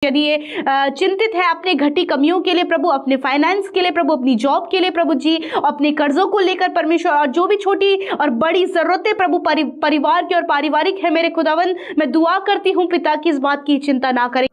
यदि ये चिंतित है अपने घटी कमियों के लिए प्रभु, अपने फाइनेंस के लिए प्रभु, अपनी जॉब के लिए प्रभु जी, अपने कर्जों को लेकर परमेश्वर, और जो भी छोटी और बड़ी जरूरतें प्रभु परिवार की और पारिवारिक है मेरे खुदावंद, मैं दुआ करती हूँ पिता की इस बात की चिंता ना करें।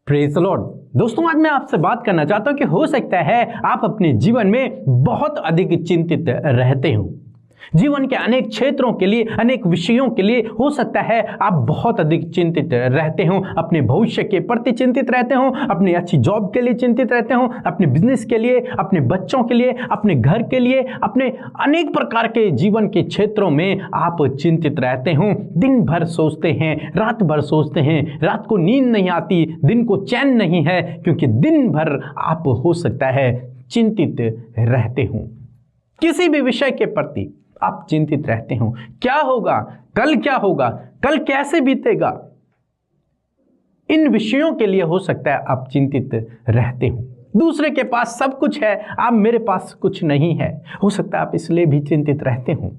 Praise the Lord. दोस्तों, आज मैं आपसे बात करना चाहता हूं कि हो सकता है आप अपने जीवन में बहुत अधिक चिंतित रहते हो। जीवन के अनेक क्षेत्रों के लिए, अनेक विषयों के लिए हो सकता है आप बहुत अधिक चिंतित रहते हो। अपने भविष्य के प्रति चिंतित रहते हो, अपनी अच्छी जॉब के लिए चिंतित रहते हो, अपने बिजनेस के लिए, अपने बच्चों के लिए, अपने घर के लिए, अपने अनेक प्रकार के जीवन के क्षेत्रों में आप चिंतित रहते हो। दिन भर सोचते हैं, रात भर सोचते हैं, रात को नींद नहीं आती, दिन को चैन नहीं है, क्योंकि दिन भर आप हो सकता है चिंतित रहते हो। किसी भी विषय के प्रति आप चिंतित रहते हो। क्या होगा, कल क्या होगा, कल कैसे बीतेगा, इन विषयों के लिए हो सकता है आप चिंतित रहते हो। दूसरे के पास सब कुछ है, आप मेरे पास कुछ नहीं है, हो सकता है आप इसलिए भी चिंतित रहते हो।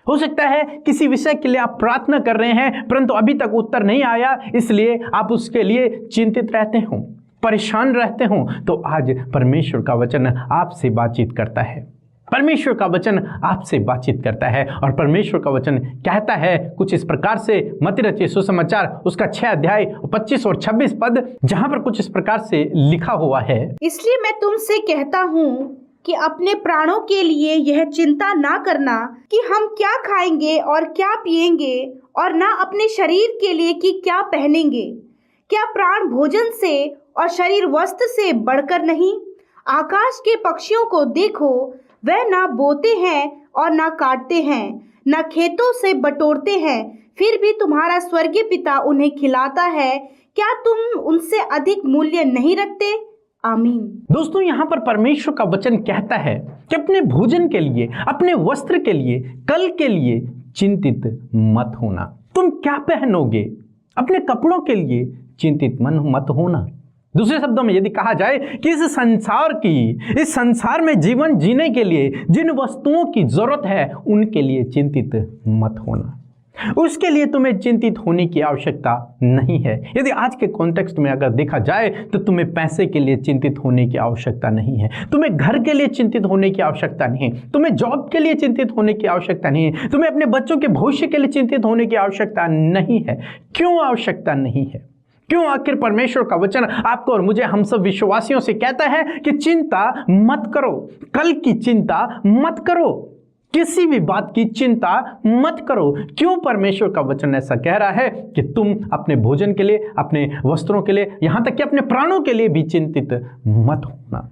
हो सकता है किसी विषय के लिए आप प्रार्थना कर रहे हैं परंतु अभी तक उत्तर नहीं आया, इसलिए आप उसके लिए चिंतित रहते हो, परेशान रहते हो। तो आज परमेश्वर का वचन आपसे बातचीत करता है। परमेश्वर का वचन आपसे बातचीत करता है और परमेश्वर का वचन कहता है कुछ इस प्रकार से, मत्ती रचित सुसमाचार उसका 6 अध्याय 25 और 26 पद, जहां पर कुछ इस प्रकार से लिखा हुआ है, इसलिए मैं तुमसे कहता हूँ कि अपने प्राणों के लिए यह चिंता ना करना कि हम क्या खाएंगे और क्या पिएंगे, और ना अपने शरीर के लिए कि क्या पहनेंगे। क्या प्राण भोजन से और शरीर वस्त्र से बढ़कर नहीं? आकाश के पक्षियों को देखो, वह ना बोते हैं और ना काटते हैं, ना खेतों से बटोरते हैं, फिर भी तुम्हारा स्वर्गीय पिता उन्हें खिलाता है। क्या तुम उनसे अधिक मूल्य नहीं रखते? आमीन। दोस्तों, यहाँ पर परमेश्वर का वचन कहता है कि अपने भोजन के लिए, अपने वस्त्र के लिए, कल के लिए चिंतित मत होना। तुम क्या पहनोगे, अपने कपड़ों के लिए चिंतित मत होना। दूसरे शब्दों में यदि कहा जाए कि इस संसार में जीवन जीने के लिए जिन वस्तुओं की जरूरत है उनके लिए चिंतित मत होना। उसके लिए तुम्हें चिंतित होने की आवश्यकता नहीं है। यदि आज के कॉन्टेक्स्ट में अगर देखा जाए तो तुम्हें पैसे के लिए चिंतित होने की आवश्यकता नहीं है, तुम्हें घर के लिए चिंतित होने की आवश्यकता नहीं है, तुम्हें जॉब के लिए चिंतित होने की आवश्यकता नहीं है, तुम्हें अपने बच्चों के भविष्य के लिए चिंतित होने की आवश्यकता नहीं है। क्यों आवश्यकता नहीं है? क्यों? आखिर परमेश्वर का वचन आपको और मुझे, हम सब विश्वासियों से कहता है कि चिंता मत करो, कल की चिंता मत करो, किसी भी बात की चिंता मत करो। क्यों परमेश्वर का वचन ऐसा कह रहा है कि तुम अपने भोजन के लिए, अपने वस्त्रों के लिए, यहां तक कि अपने प्राणों के लिए भी चिंतित मत होना।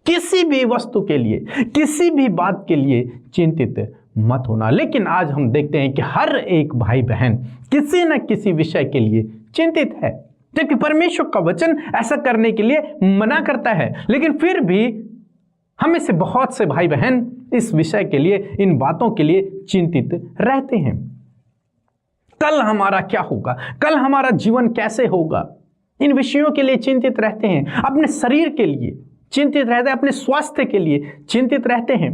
किसी भी वस्तु के लिए, किसी भी बात के लिए चिंतित मत होना। लेकिन आज हम देखते हैं कि हर एक भाई बहन किसी न किसी विषय के लिए चिंतित है, जबकि परमेश्वर का वचन ऐसा करने के लिए मना करता है। लेकिन फिर भी हमें से बहुत से भाई बहन इस विषय के लिए, इन बातों के लिए चिंतित रहते हैं। कल हमारा क्या होगा, कल हमारा जीवन कैसे होगा, इन विषयों के लिए चिंतित रहते हैं। अपने शरीर के लिए चिंतित रहते हैं, अपने स्वास्थ्य के लिए चिंतित रहते हैं।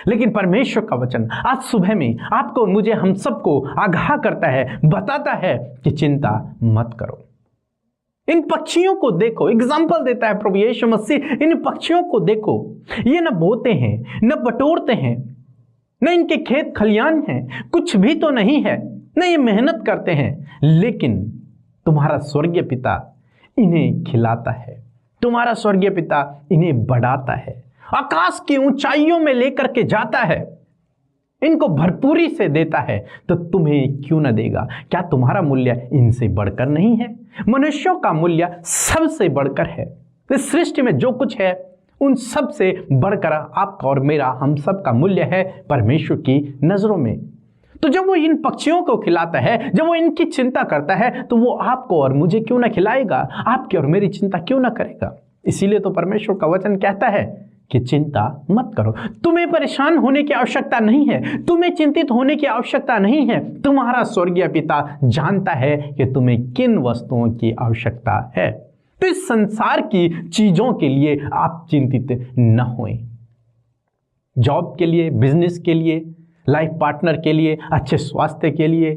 लेकिन परमेश्वर का वचन आज सुबह में आपको और मुझे, हम सबको आगाह करता है, बताता है कि चिंता मत करो। इन पक्षियों को देखो, एग्जाम्पल देता है प्रभु यीशु मसीह। इन पक्षियों को देखो, ये न बोते हैं, न बटोरते हैं, न इनके खेत खलियान हैं, कुछ भी तो नहीं है, न ये मेहनत करते हैं, लेकिन तुम्हारा स्वर्गीय पिता इन्हें खिलाता है, तुम्हारा स्वर्गीय पिता इन्हें बढ़ाता है, आकाश की ऊंचाइयों में लेकर के जाता है, इनको भरपूरी से देता है, तो तुम्हें क्यों न देगा? क्या तुम्हारा मूल्य इनसे बढ़कर नहीं है? मनुष्यों का मूल्य सबसे बढ़कर है। इस सृष्टि में जो कुछ है उन सब से बढ़कर आपका और मेरा, हम सब का मूल्य है परमेश्वर की नजरों में। तो जब वो इन पक्षियों को खिलाता है, जब वो इनकी चिंता करता है, तो वो आपको और मुझे क्यों ना खिलाएगा? आपकी और मेरी चिंता क्यों ना करेगा? इसीलिए तो परमेश्वर का वचन कहता है कि चिंता मत करो। तुम्हें परेशान होने की आवश्यकता नहीं है, तुम्हें चिंतित होने की आवश्यकता नहीं है। तुम्हारा स्वर्गीय पिता जानता है कि तुम्हें किन वस्तुओं की आवश्यकता है। तो इस संसार की चीजों के लिए आप चिंतित न होएं। जॉब के लिए, बिजनेस के लिए, लाइफ पार्टनर के लिए, अच्छे स्वास्थ्य के लिए,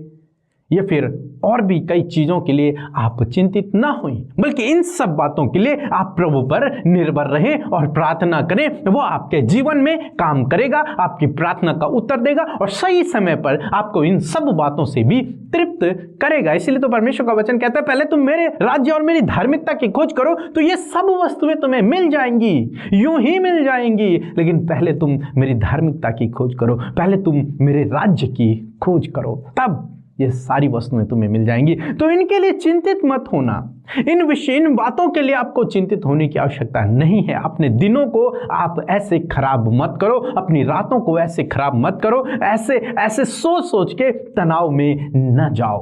या फिर और भी कई चीज़ों के लिए आप चिंतित ना हों, बल्कि इन सब बातों के लिए आप प्रभु पर निर्भर रहें और प्रार्थना करें। वो आपके जीवन में काम करेगा, आपकी प्रार्थना का उत्तर देगा और सही समय पर आपको इन सब बातों से भी तृप्त करेगा। इसलिए तो परमेश्वर का वचन कहता है, पहले तुम मेरे राज्य और मेरी धार्मिकता की खोज करो तो ये सब वस्तुएं तुम्हें मिल जाएंगी, यूं ही मिल जाएंगी। लेकिन पहले तुम मेरी धार्मिकता की खोज करो, पहले तुम मेरे राज्य की खोज करो, तब ये सारी वस्तुएं तुम्हें मिल जाएंगी। तो इनके लिए चिंतित मत होना, इन बातों के लिए आपको चिंतित होने की आवश्यकता नहीं है। अपने दिनों को आप ऐसे खराब मत करो, अपनी रातों को ऐसे खराब मत करो, ऐसे सोच सोच के तनाव में न जाओ,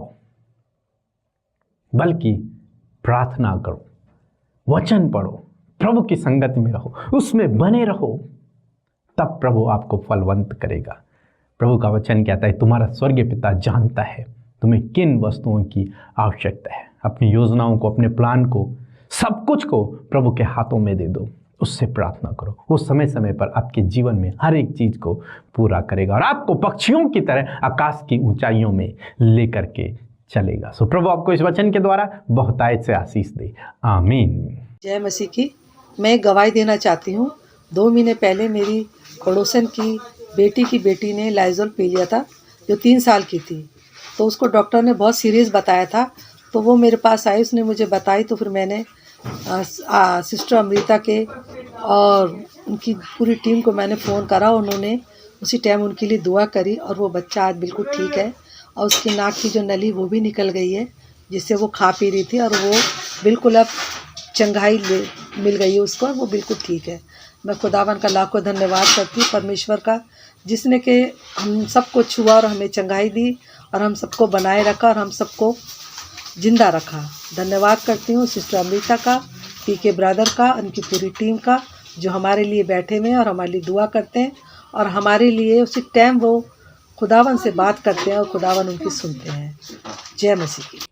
बल्कि प्रार्थना करो, वचन पढ़ो, प्रभु की संगति में रहो, उसमें बने रहो, तब प्रभु आपको फलवंत करेगा। प्रभु का वचन कहता है, तुम्हारा स्वर्गीय पिता जानता है तुम्हें किन वस्तुओं की आवश्यकता है। अपनी योजनाओं को, अपने प्लान को, सब कुछ को प्रभु के हाथों में दे दो, उससे प्रार्थना करो। वो समय समय पर आपके जीवन में हर एक चीज को पूरा करेगा और आपको पक्षियों की तरह आकाश की ऊंचाइयों में लेकर के चलेगा। सो प्रभु आपको इस वचन के द्वारा बहुतायत से आशीष दे। आमीन। जय मसीह की। मैं गवाही देना चाहती हूँ। 2 महीने पहले मेरी पड़ोसन की बेटी ने लाइजोल पी लिया था, जो 3 साल की थी। तो उसको डॉक्टर ने बहुत सीरियस बताया था, तो वो मेरे पास आई, उसने मुझे बताई। तो फिर मैंने सिस्टर अमृता के और उनकी पूरी टीम को मैंने फ़ोन करा। उन्होंने उसी टाइम उनके लिए दुआ करी और वो बच्चा आज बिल्कुल ठीक है और उसकी नाक की जो नली वो भी निकल गई है, जिससे वो खा पी रही थी, और वो बिल्कुल अब चंगाई मिल गई है उसको, वो बिल्कुल ठीक है। मैं खुदावन का लाखों धन्यवाद करती हूँ, परमेश्वर का, जिसने कि हम सबको छुआ और हमें चंगाई दी और हम सबको बनाए रखा और हम सबको जिंदा रखा। धन्यवाद करती हूँ सिस्टर अमृता का, पीके ब्रदर का, उनकी पूरी टीम का, जो हमारे लिए बैठे हुए हैं और हमारे लिए दुआ करते हैं और हमारे लिए उसी टाइम वो खुदावन से बात करते हैं और खुदावन उनकी सुनते हैं। जय मसीह की।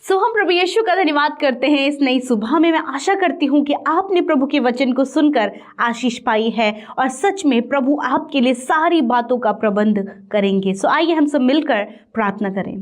हम प्रभु यीशु का धन्यवाद करते हैं इस नई सुबह में। मैं आशा करती हूँ कि आपने प्रभु के वचन को सुनकर आशीष पाई है और सच में प्रभु आपके लिए सारी बातों का प्रबंध करेंगे। आइए हम सब मिलकर प्रार्थना करें।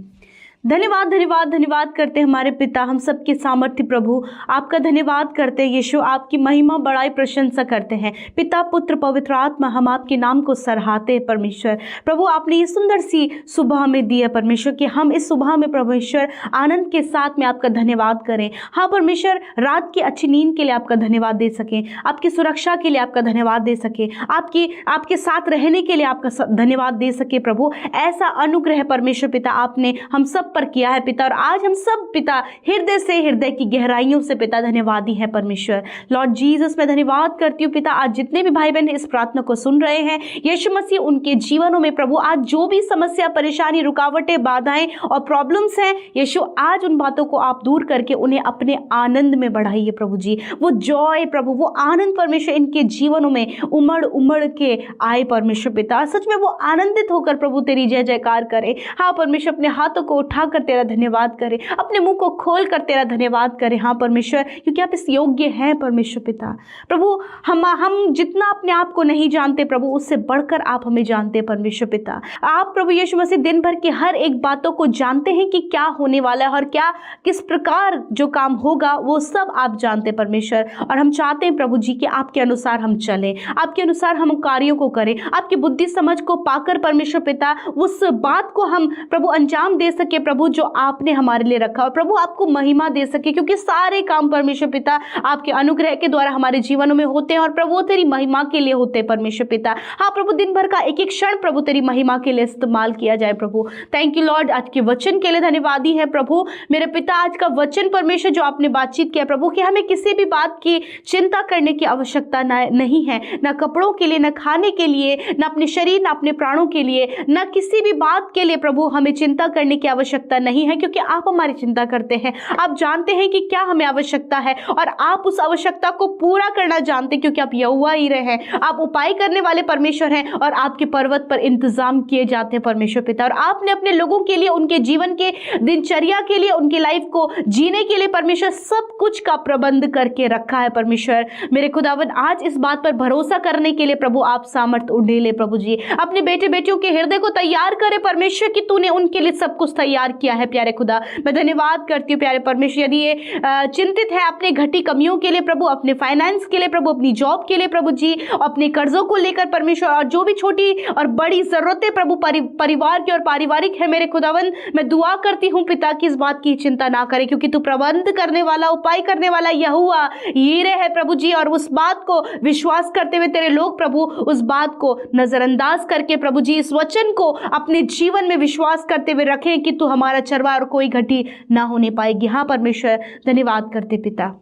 धन्यवाद धन्यवाद धन्यवाद करते हैं हमारे पिता, हम सबके सामर्थ्य प्रभु, आपका धन्यवाद करते हैं यीशु, आपकी महिमा बड़ाई प्रशंसा करते हैं पिता, पुत्र, पवित्र आत्मा, हम आपके नाम को सराहते हैं परमेश्वर। प्रभु आपने ये सुंदर सी सुबह में दी है परमेश्वर, कि हम इस सुबह में परमेश्वर आनंद के साथ में आपका धन्यवाद करें। हाँ परमेश्वर, रात की अच्छी नींद के लिए आपका धन्यवाद दे सकें, आपकी सुरक्षा के लिए आपका धन्यवाद दे सकें, आपके साथ रहने के लिए आपका धन्यवाद दे सके प्रभु। ऐसा अनुग्रह परमेश्वर पिता आपने हम सब पर किया है पिता, और आज हम सब पिता हृदय से, हृदय की गहराइयों से पिता धन्यवादी है परमेश्वर। लॉर्ड जीसस, मैं धन्यवाद करती हूँ पिता, आज जितने भी भाई बहन इस प्रार्थना को सुन रहे हैं यीशु मसीह, उनके जीवनों में प्रभु आज जो भी समस्या, परेशानी, रुकावटें, बाधाएं और प्रॉब्लम्स हैं यीशु, आज उन बातों को आप दूर करके उन्हें अपने आनंद में बढ़ाइए प्रभु जी। वो जॉय प्रभु, वो आनंद परमेश्वर इनके जीवनों में उमड़ उमड़ के आए परमेश्वर पिता। सच में वो आनंदित होकर प्रभु तेरी जय जयकार करे। हाँ परमेश्वर, अपने हाथों को उठाकर तेरा धन्यवाद करें, अपने मुंह को खोल कर तेरा धन्यवाद करें। हाँ परमेश्वर, क्योंकि आप इस योग्य हैं परमेश्वर पिता। प्रभु हम जितना अपने आप को नहीं जानते प्रभु, उससे बढ़कर आप हमें जानते हैं परमेश्वर पिता। आप प्रभु यीशु मसीह दिन भर की हर एक बातों को जानते हैं कि क्या होने वाला है और क्या किस प्रकार जो काम होगा, वो सब आप जानते हैं परमेश्वर। और हम चाहते हैं प्रभु जी कि आपके अनुसार हम चलें, आपके अनुसार हम कार्यों को करें, आपकी बुद्धि समझ को पाकर परमेश्वर पिता उस बात को हम प्रभु अंजाम दे सके प्रभु, जो आपने हमारे लिए रखा, और प्रभु आपको महिमा दे सके, क्योंकि सारे काम परमेश्वर पिता आपके अनुग्रह के द्वारा हमारे जीवनों में होते हैं और प्रभु तेरी महिमा के लिए होते हैं परमेश्वर पिता। हाँ प्रभु, दिन भर का एक एक क्षण प्रभु तेरी महिमा के लिए इस्तेमाल किया जाए प्रभु। थैंक यू लॉर्ड, आज के वचन के लिए धन्यवादी है प्रभु मेरे पिता। आज का वचन परमेश्वर जो आपने बातचीत किया प्रभु, कि हमें किसी भी बात की चिंता करने की आवश्यकता नहीं है, न कपड़ों के लिए, न खाने के लिए, न अपने शरीर, न अपने प्राणों के लिए, न किसी भी बात के लिए प्रभु हमें चिंता करने की आवश्यकता नहीं है, क्योंकि आप हमारी चिंता करते हैं। आप जानते हैं कि क्या हमें आवश्यकता है और आप उस आवश्यकता को पूरा करना जानते हैं, क्योंकि आप यहोवा ही रहे हैं, आप उपाय करने वाले परमेश्वर हैं और आपके पर्वत पर इंतजाम किए जाते हैं परमेश्वर पिता। और आपने अपने लोगों के लिए, उनके जीवन के दिनचर्या के लिए, उनकी लाइफ को जीने के लिए परमेश्वर सब कुछ का प्रबंध करके रखा है परमेश्वर। मेरे खुदावन, आज इस बात पर भरोसा करने के लिए प्रभु आप सामर्थ उंडेले प्रभु जी। अपने बेटे बेटियों के हृदय को तैयार करे परमेश्वर, कि तूने उनके लिए सब कुछ तैयार स्वीकार किया है प्यारे खुदा। मैं धन्यवाद करती हूँ प्यारे परमेश्वर, यदि ये चिंतित है अपने घटी कमियों के लिए प्रभु, अपने फाइनेंस के लिए प्रभु, अपनी जॉब के लिए प्रभु जी, अपने कर्जों को लेकर परमेश्वर, और जो भी छोटी और बड़ी जरूरतें प्रभु परिवार की और पारिवारिक है मेरे खुदावन, मैं दुआ करती हूँ पिता कि इस बात की चिंता ना करे, क्योंकि तू प्रबंध करने वाला, उपाय करने वाला यहोवा यीरे है प्रभु जी। और उस बात को विश्वास करते हुए तेरे लोग प्रभु उस बात को नजरअंदाज करके प्रभु जी इस वचन को अपने जीवन में विश्वास करते हुए रखें कि तू हमारा चरवाहा और कोई घटी ना होने पाएगी। हाँ परमेश्वर, धन्यवाद करते पिता।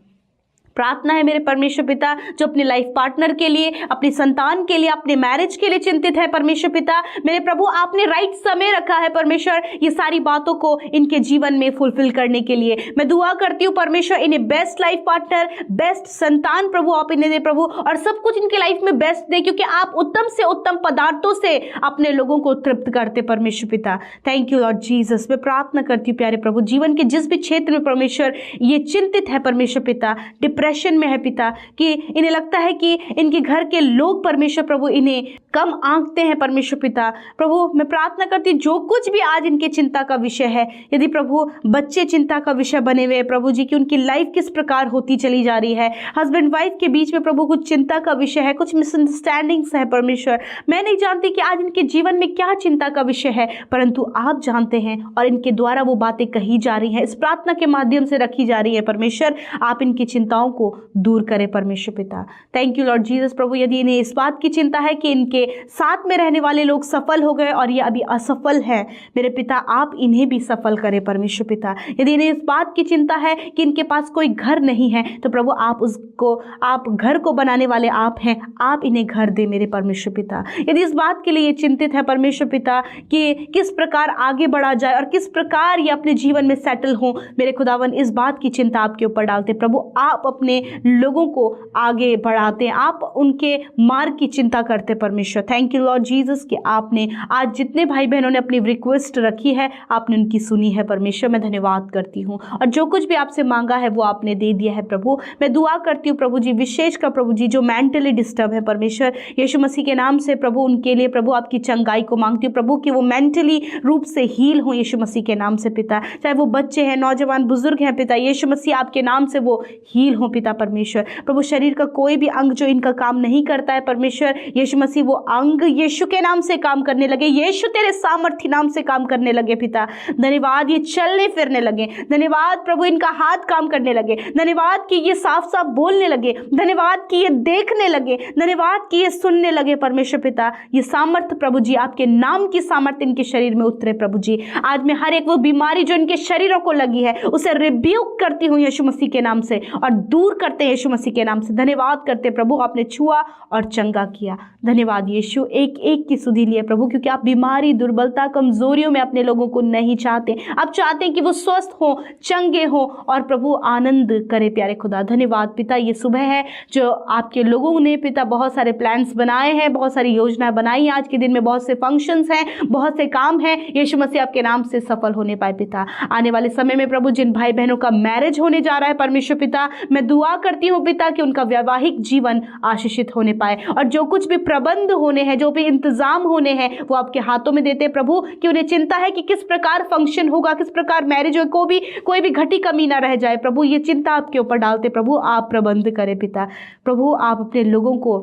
प्रार्थना है मेरे परमेश्वर पिता, जो अपने लाइफ पार्टनर के लिए, अपनी संतान के लिए, अपने मैरिज के लिए चिंतित है परमेश्वर पिता, मेरे प्रभु आपने राइट समय रखा है परमेश्वर ये सारी बातों को इनके जीवन में फुलफिल करने के लिए। मैं दुआ करती हूँ परमेश्वर इन्हें बेस्ट लाइफ पार्टनर, बेस्ट संतान प्रभु आप इन्हें दे प्रभु, और सब कुछ इनके लाइफ में बेस्ट दे, क्योंकि आप उत्तम से उत्तम पदार्थों से अपने लोगों को तृप्त करते परमेश्वर पिता। Thank you Lord Jesus. मैं प्रार्थना करती हूँ प्यारे प्रभु, जीवन के जिस भी क्षेत्र में परमेश्वर ये चिंतित है परमेश्वर पिता, डिप्रेशन में है पिता, कि इन्हें लगता है कि इनके घर के लोग परमेश्वर प्रभु इन्हें कम आंकते हैं परमेश्वर पिता, प्रभु मैं प्रार्थना करती हूँ जो कुछ भी आज इनके चिंता का विषय है, यदि प्रभु बच्चे चिंता का विषय बने हुए प्रभु जी, कि उनकी लाइफ किस प्रकार होती चली जा रही है, हस्बैंड वाइफ के बीच में प्रभु कुछ चिंता का विषय है, कुछ मिसअंडरस्टैंडिंग्स है परमेश्वर, मैं नहीं जानती कि आज इनके जीवन में क्या चिंता का विषय है, परंतु आप जानते हैं और इनके द्वारा वो बातें कही जा रही हैं, इस प्रार्थना के माध्यम से रखी जा रही है परमेश्वर, आप इनकी चिंताओं को दूर करें परमेश्वर पिता। थैंक यू लॉर्ड जीसस प्रभु, यदि इन्हें इस बात की चिंता है कि इनके साथ में रहने वाले लोग सफल हो गए और ये अभी असफल हैं, मेरे पिता आप इन्हें भी सफल करें परमेश्वर पिता। यदि इन्हें इस बात की चिंता है कि इनके पास कोई घर नहीं है, तो प्रभु आप घर को बनाने वाले आप हैं, आप इन्हें घर दे मेरे परमेश्वर पिता। यदि इस बात के लिए ये चिंतित है परमेश्वर पिता कि किस प्रकार आगे बढ़ा जाए और किस प्रकार ये अपने जीवन में सेटल हो, मेरे खुदावन इस बात की चिंता आपके ऊपर डालते प्रभु, आप अपने लोगों को आगे बढ़ाते हैं, आप उनके मार्ग की चिंता करते परमेश्वर। थैंक यू लॉर्ड जीसस कि आपने आज जितने भाई बहनों ने अपनी रिक्वेस्ट रखी है आपने उनकी सुनी है परमेश्वर, मैं धन्यवाद करती हूँ, और जो कुछ भी आपसे मांगा है वो आपने दे दिया है प्रभु। मैं दुआ करती हूँ प्रभु जी विशेष का प्रभु जी जो मेंटली डिस्टर्ब है परमेश्वर, यीशु मसीह के नाम से प्रभु उनके लिए प्रभु आपकी चंगाई को मांगती हूँ प्रभु, कि वो मेंटली रूप से हील हो यीशु मसीह के नाम से पिता, चाहे वो बच्चे हैं, नौजवान, बुजुर्ग हैं पिता, यीशु मसीह आपके नाम से वो हील हो पिता परमेश्वर। प्रभु शरीर का कोई भी अंग जो इनका काम नहीं करता है परमेश्वर, यीशु मसीह वो अंग यीशु के नाम से काम करने लगे, यीशु तेरे सामर्थ्य नाम से काम करने लगे पिता। धन्यवाद ये चलने फिरने लगे, धन्यवाद प्रभु इनका हाथ काम करने लगे, धन्यवाद कि ये साफ साफ बोलने लगे, धन्यवाद कि ये देखने लगे, धन्यवाद कि ये सुनने लगे परमेश्वर पिता। ये सामर्थ्य प्रभु जी आपके नाम की सामर्थ्य इनके शरीर में उतरे प्रभु जी। आज मैं हर एक वो बीमारी जो इनके शरीरों को लगी है उसे रिब्यूक करती हूँ यीशु मसीह के नाम से और दूर करते हैं यीशु मसीह के नाम से। धन्यवाद करते प्रभु आपने छुआ और चंगा किया, धन्यवाद यीशु एक एक की सुधि लिए प्रभु, क्योंकि आप बीमारी, दुर्बलता, कमजोरियों में अपने लोगों को नहीं चाहते, आप चाहते हैं कि वो स्वस्थ हो, चंगे हो और प्रभु आनंद करे प्यारे खुदा। धन्यवाद पिता, ये सुबह है जो आपके लोगों ने पिता बहुत सारे प्लान्स बनाए हैं, बहुत सारी योजनाएं बनाई हैं, आज के दिन में बहुत से फंक्शंस हैं, बहुत से काम हैं, यीशु मसीह आपके नाम से सफल होने पाए पिता। आने वाले समय में प्रभु जिन भाई बहनों का मैरिज होने जा रहा है परमेश्वर पिता, मैं दुआ करती हूँ पिता कि उनका वैवाहिक जीवन आशीषित होने पाए, और जो कुछ भी प्रबंध होने हैं, जो भी इंतजाम होने हैं वो आपके हाथों में देते प्रभु, कि उन्हें चिंता है कि किस प्रकार फंक्शन होगा, किस प्रकार मैरिज हो, कोई भी घटी कमी ना रह जाए प्रभु, ये चिंता आपके ऊपर डालते प्रभु, आप प्रबंध करें पिता। प्रभु आप अपने लोगों को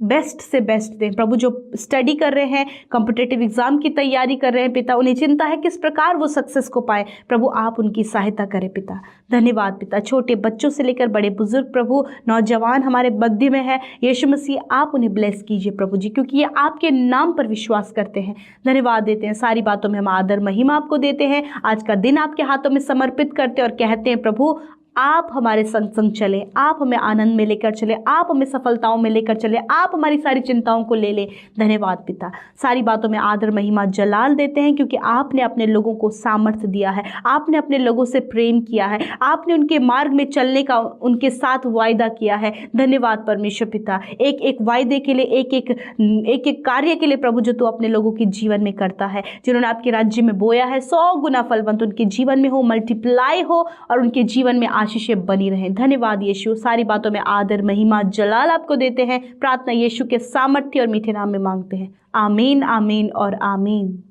बेस्ट से बेस्ट दें प्रभु, जो स्टडी कर रहे हैं, कॉम्पिटिटिव एग्जाम की तैयारी कर रहे हैं पिता, उन्हें चिंता है किस प्रकार वो सक्सेस को पाए प्रभु, आप उनकी सहायता करें पिता। धन्यवाद पिता, छोटे बच्चों से लेकर बड़े बुजुर्ग प्रभु, नौजवान हमारे मध्य में है, यीशु मसीह आप उन्हें ब्लेस कीजिए प्रभु जी, क्योंकि ये आपके नाम पर विश्वास करते हैं। धन्यवाद देते हैं, सारी बातों में हम आदर महिमा आपको देते हैं, आज का दिन आपके हाथों में समर्पित करते हैं और कहते हैं प्रभु आप हमारे संग संग चले, आप हमें आनंद में लेकर चले, आप हमें सफलताओं में लेकर चले, आप हमारी सारी चिंताओं को ले लें। धन्यवाद पिता, सारी बातों में आदर महिमा जलाल देते हैं, क्योंकि आपने अपने लोगों को सामर्थ्य दिया है, आपने अपने लोगों से प्रेम किया है, आपने उनके मार्ग में चलने का उनके साथ वायदा किया है। धन्यवाद परमेश्वर पिता, एक एक वायदे के लिए, एक एक कार्य के लिए प्रभु, जो तू अपने लोगों के जीवन में करता है, जिन्होंने आपके राज्य में बोया है 100 गुना फलवंत उनके जीवन में हो, मल्टीप्लाई हो और उनके जीवन में आशीषें बनी रहें। धन्यवाद यीशु, सारी बातों में आदर महिमा जलाल आपको देते हैं। प्रार्थना यीशु के सामर्थ्य और मीठे नाम में मांगते हैं, आमीन, आमीन और आमीन।